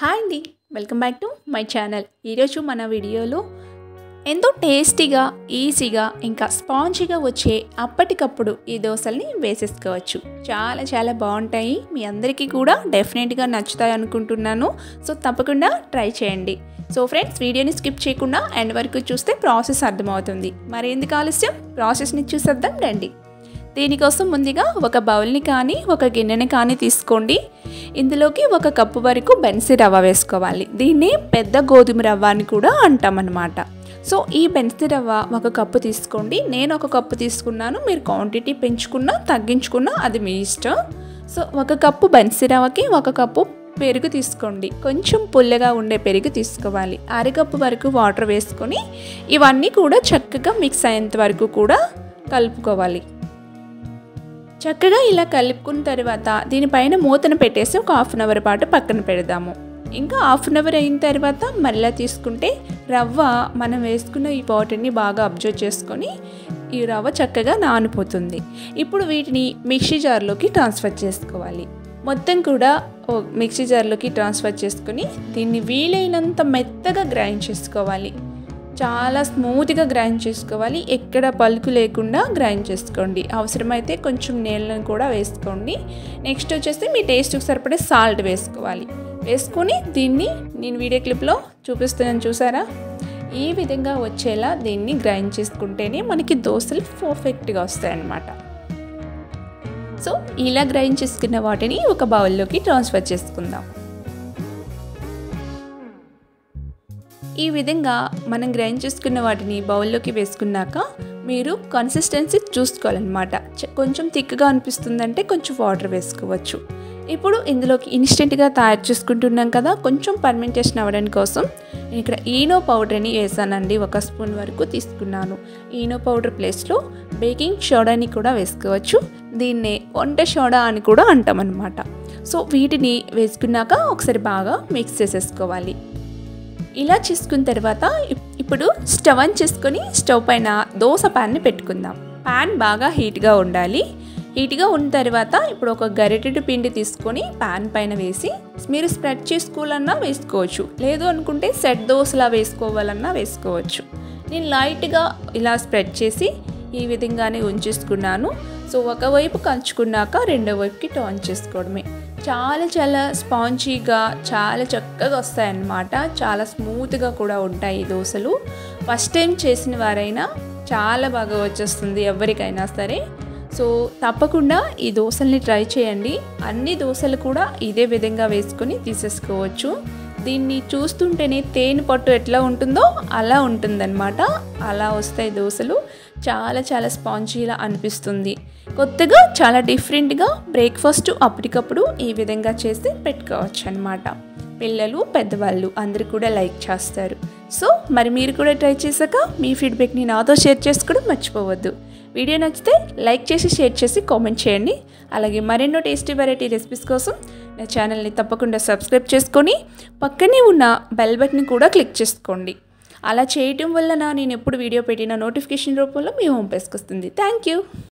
Hi అండి, welcome back to my channel. ఈరోజు మన వీడియోలో ఎంతో టేస్టీగా, ఈజీగా, ఇంకా స్పాంజీగా వచ్చే అప్పటికప్పుడు ఈ దోశల్ని వేసేసుకోవచ్చు. చాలా చాలా బాగుంటాయి. మీ అందరికీ కూడా డెఫినెట్గా నచ్చుతాయి అనుకుంటున్నాను. సో తప్పకుండా ట్రై చేయండి. సో ఫ్రెండ్స్, వీడియోని స్కిప్ చేయకుండా ఎండ్ వరకు చూస్తే ప్రాసెస్ అర్థమవుతుంది. మరి ఎందుకు ఆలస్యం, ప్రాసెస్ని చూసేద్దాం రండి. దీనికోసం ముందుగా ఒక బౌల్ని కానీ ఒక గిన్నెని కానీ తీసుకోండి. ఇందులోకి 1 కప్పు వరకు బెన్సీ రవ్వ వేసుకోవాలి. దీన్ని పెద్ద గోధుమ రవ్వ అని కూడా అంటామన్నమాట. సో ఈ బెన్సీ రవ్వ 1 కప్పు తీసుకోండి. నేను 1 కప్పు తీసుకున్నాను. మీరు క్వాంటిటీ పెంచుకున్నా తగ్గించుకున్నా అది మీ ఇష్టం. సో 1 కప్పు బెన్సీ రవ్వకి 1 కప్పు పెరుగు తీసుకోండి. కొంచెం పుల్లగా ఉండే పెరుగు తీసుకోవాలి. 1/2 కప్పు వరకు వాటర్ వేసుకొని ఇవన్నీ కూడా చక్కగా మిక్స్ అయ్యేంత వరకు కూడా కలుపుకోవాలి. చక్కగా ఇలా కలుపుకున్న తర్వాత దీనిపైన మూతను పెట్టేసి ఒక 1/2 అవర్ పాటు పక్కన పెడదాము. ఇంకా 1/2 అవర్ అయిన తర్వాత మళ్ళీ తీసుకుంటే రవ్వ మనం వేసుకున్న ఈ వాటర్ని బాగా అబ్జర్వ్ చేసుకొని ఈ రవ్వ చక్కగా నానిపోతుంది. ఇప్పుడు వీటిని మిక్సీ జార్లోకి ట్రాన్స్ఫర్ చేసుకోవాలి. మొత్తం కూడా మిక్సీ జార్లోకి ట్రాన్స్ఫర్ చేసుకొని దీన్ని వీలైనంత మెత్తగా గ్రైండ్ చేసుకోవాలి. చాలా స్మూత్గా గ్రైండ్ చేసుకోవాలి. ఎక్కడ పలుకు లేకుండా గ్రైండ్ చేసుకోండి. అవసరమైతే కొంచెం నీళ్ళను కూడా వేసుకోండి. నెక్స్ట్ వచ్చేసి మీ టేస్ట్కి సరిపడే సాల్ట్ వేసుకోవాలి. వేసుకొని దీన్ని నేను వీడియో క్లిప్లో చూపిస్తున్నాను, చూసారా? ఈ విధంగా వచ్చేలా దీన్ని గ్రైండ్ చేసుకుంటేనే మనకి దోశలు పర్ఫెక్ట్గా వస్తాయన్నమాట. సో ఇలా గ్రైండ్ చేసుకున్న వాటిని ఒక బౌల్లోకి ట్రాన్స్ఫర్ చేసుకుందాం. ఈ విధంగా మనం గ్రైండ్ చేసుకున్న వాటిని బౌల్లోకి వేసుకున్నాక మీరు కన్సిస్టెన్సీ చూసుకోవాలన్నమాట. కొంచెం థిక్గా అనిపిస్తుందంటే కొంచెం వాటర్ వేసుకోవచ్చు. ఇప్పుడు ఇందులోకి ఇన్స్టెంట్గా తయారు చేసుకుంటున్నాం కదా, కొంచెం పర్మెంటేషన్ అవ్వడానికి కోసం నేను ఇక్కడ ఈనో పౌడర్ని వేసానండి. 1 స్పూన్ వరకు తీసుకున్నాను. ఈనో పౌడర్ ప్లేస్లో బేకింగ్ సోడాని కూడా వేసుకోవచ్చు. దీన్నే వంట సోడా అని కూడా అంటామన్నమాట. సో వీటిని వేసుకున్నాక ఒకసారి బాగా మిక్స్ చేసేసుకోవాలి. ఇలా చేసుకున్న తర్వాత ఇప్పుడు స్టవ్ ఆన్ చేసుకొని స్టవ్ పైన దోశ ప్యాన్ని పెట్టుకుందాం. ప్యాన్ బాగా హీట్గా ఉండాలి. హీట్గా ఉన్న తర్వాత ఇప్పుడు ఒక గరిటెడు పిండి తీసుకొని ప్యాన్ పైన వేసి మీరు స్ప్రెడ్ చేసుకోవాలన్నా వేసుకోవచ్చు, లేదు అనుకుంటే సెట్ దోశలా వేసుకోవాలన్నా వేసుకోవచ్చు. నేను లైట్గా ఇలా స్ప్రెడ్ చేసి ఈ విధంగానే ఉంచేసుకున్నాను. సో ఒకవైపు కంచుకున్నాక రెండో వైపుకి టర్న్ చేసుకోవడమే. చాలా చాలా స్పాంజీగా చాలా చక్కగా వస్తాయన్నమాట. చాలా స్మూత్గా కూడా ఉంటాయి ఈ దోశలు. ఫస్ట్ టైం చేసిన వారైనా చాలా బాగా వచ్చేస్తుంది ఎవరికైనా సరే. సో తప్పకుండా ఈ దోశల్ని ట్రై చేయండి. అన్ని దోశలు కూడా ఇదే విధంగా వేసుకొని తీసేసుకోవచ్చు. దీన్ని చూస్తుంటేనే తేనె పట్టు ఎట్లా ఉంటుందో అలా ఉంటుందన్నమాట. అలా వస్తాయి దోశలు. చాలా చాలా స్పాంజీలా అనిపిస్తుంది. కొత్తగా చాలా డిఫరెంట్గా బ్రేక్ఫాస్ట్ అప్పటికప్పుడు ఈ విధంగా చేసి పెట్టుకోవచ్చు అన్నమాట. పిల్లలు పెద్దవాళ్ళు అందరూ కూడా లైక్ చేస్తారు. సో మరి మీరు కూడా ట్రై చేశాక మీ ఫీడ్బ్యాక్ని నాతో షేర్ చేసుకోవడం మర్చిపోవద్దు. వీడియో నచ్చితే లైక్ చేసి షేర్ చేసి కామెంట్ చేయండి. అలాగే మరెన్నో టేస్టీ వెరైటీ రెసిపీస్ కోసం నా ఛానల్ని తప్పకుండా సబ్స్క్రైబ్ చేసుకొని పక్కనే ఉన్న బెల్ బటన్ని కూడా క్లిక్ చేసుకోండి. అలా చేయటం వలన నేను ఎప్పుడు వీడియో పెట్టిన నోటిఫికేషన్ రూపంలో మీ హోమ్ పేజ్కి వస్తుంది. Thank you.